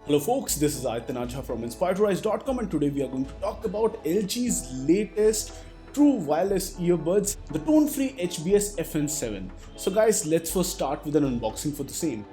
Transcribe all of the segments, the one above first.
Hello folks, this is Aditya Najha from InspiredRise.com, and today we are going to talk about LG's latest true wireless earbuds, the tone-free HBS FN7. So guys, let's first start with an unboxing for the same.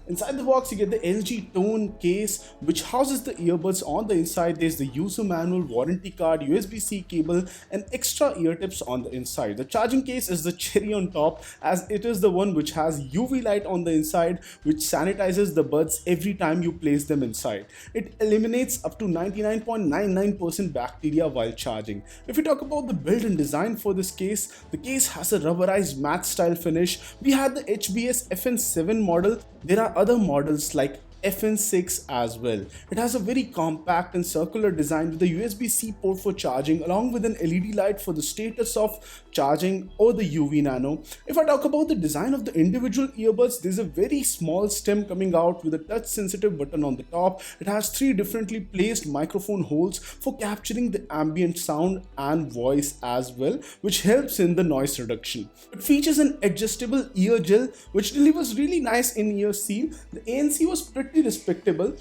Inside the box, you get the LG Tone case, which houses the earbuds. On the inside, there's the user manual, warranty card, USB-C cable, and extra ear tips on the inside. The charging case is the cherry on top, as it is the one which has UV light on the inside, which sanitizes the buds every time you place them inside. It eliminates up to 99.99% bacteria while charging. If we talk about the build and design for this case, the case has a rubberized matte style finish. We had the HBS FN7 model. There are other models like FN6 as well. It has a very compact and circular design with a USB-C port for charging, along with an LED light for the status of charging or the UV nano. If I talk about the design of the individual earbuds, there's a very small stem coming out with a touch sensitive button on the top. It has three differently placed microphone holes for capturing the ambient sound and voice as well, which helps in the noise reduction. It features an adjustable ear gel which delivers really nice in-ear seal. The ANC was pretty respectable.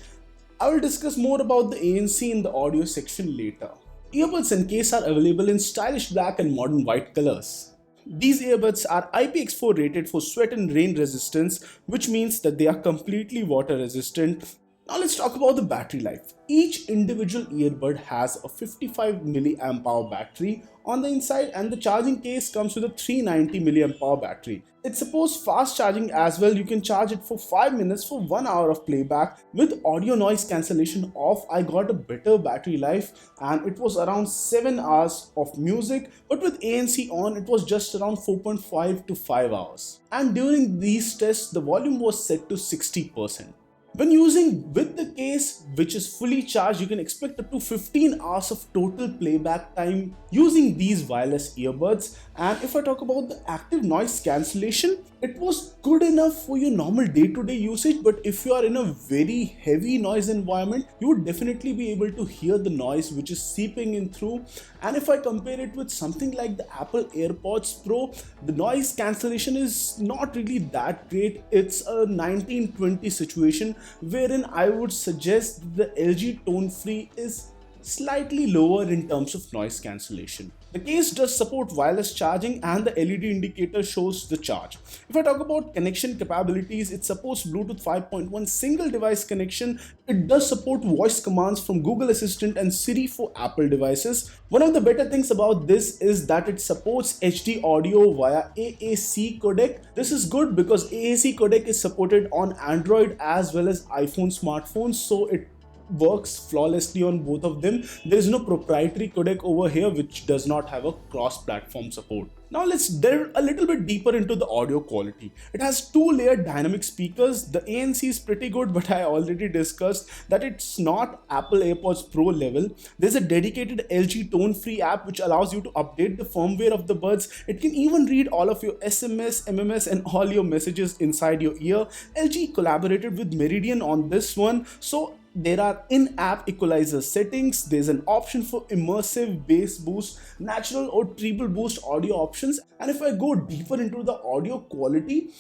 I will discuss more about the ANC in the audio section later. Earbuds and case are available in stylish black and modern white colors. These earbuds are IPX4 rated for sweat and rain resistance, which means that they are completely water resistant. Now let's talk about the battery life. Each individual earbud has a 55 mAh battery on the inside, and the charging case comes with a 390 mAh battery. It supports fast charging as well. You can charge it for 5 minutes for 1 hour of playback. With audio noise cancellation off, I got a better battery life, and it was around 7 hours of music, but with ANC on, it was just around 4.5 to 5 hours. And during these tests, the volume was set to 60%. When using with the case, which is fully charged, you can expect up to 15 hours of total playback time using these wireless earbuds. And if I talk about the active noise cancellation, it was good enough for your normal day-to-day usage, but if you are in a very heavy noise environment, you would definitely be able to hear the noise which is seeping in through. And if I compare it with something like the Apple AirPods Pro, the noise cancellation is not really that great. It's a 1920 situation, wherein I would suggest the LG Tone Free is slightly lower in terms of noise cancellation. The case does support wireless charging, and the LED indicator shows the charge. If I talk about connection capabilities, it supports Bluetooth 5.1 single device connection. It does support voice commands from Google Assistant and Siri for Apple devices. One of the better things about this is that it supports HD audio via AAC codec. This is good because AAC codec is supported on Android as well as iPhone smartphones, so it works flawlessly on both of them. There is no proprietary codec over here which does not have a cross-platform support. Now let's delve a little bit deeper into the audio quality. It has two-layered dynamic speakers. The ANC is pretty good, but I already discussed that it's not Apple AirPods Pro level. There's a dedicated LG Tone Free app which allows you to update the firmware of the buds. It can even read all of your SMS, MMS, and all your messages inside your ear. LG collaborated with Meridian on this one, so there are in-app equalizer settings. There's an option for immersive bass boost, natural or treble boost audio options. And if I go deeper into the audio quality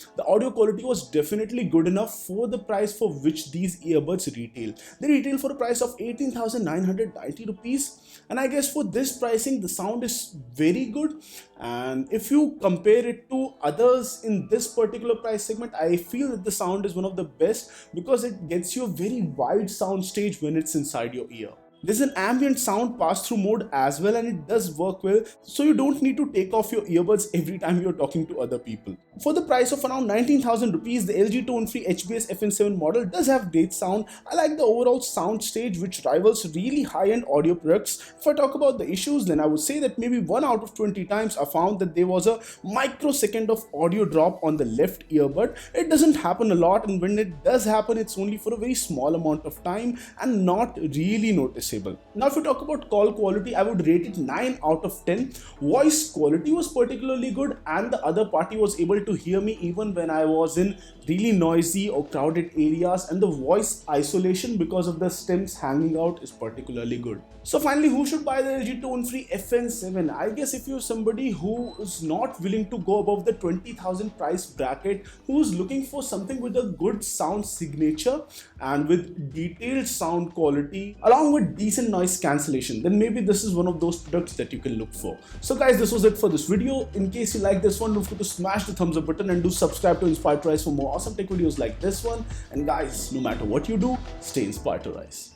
was definitely good enough for the price for which these earbuds retail. They retail for a price of 18,990 rupees. And I guess for this pricing, the sound is very good. And if you compare it to others in this particular price segment, I feel that the sound is one of the best because it gets you a very wide sound stage when it's inside your ear. There's an ambient sound pass-through mode as well, and it does work well, so you don't need to take off your earbuds every time you're talking to other people. For the price of around 19,000 rupees, the LG Tone Free HBS FN7 model does have great sound. I like the overall sound stage which rivals really high-end audio products. If I talk about the issues, then I would say that maybe 1 out of 20 times I found that there was a microsecond of audio drop on the left earbud. It doesn't happen a lot, and when it does happen, it's only for a very small amount of time and not really noticeable. disable. Now if you talk about call quality, I would rate it 9 out of 10. Voice quality was particularly good, and the other party was able to hear me even when I was in really noisy or crowded areas, and the voice isolation because of the stems hanging out is particularly good. So finally, who should buy the LG Tone-Free FN7? I guess if you're somebody who is not willing to go above the 20,000 price bracket, who is looking for something with a good sound signature and with detailed sound quality along with decent noise cancellation, then maybe this is one of those products that you can look for. So guys, this was it for this video. In case you like this one, don't forget to smash the thumbs up button and do subscribe to Inspired to Rise for more awesome tech videos like this one. And guys, no matter what you do, stay inspired to rise.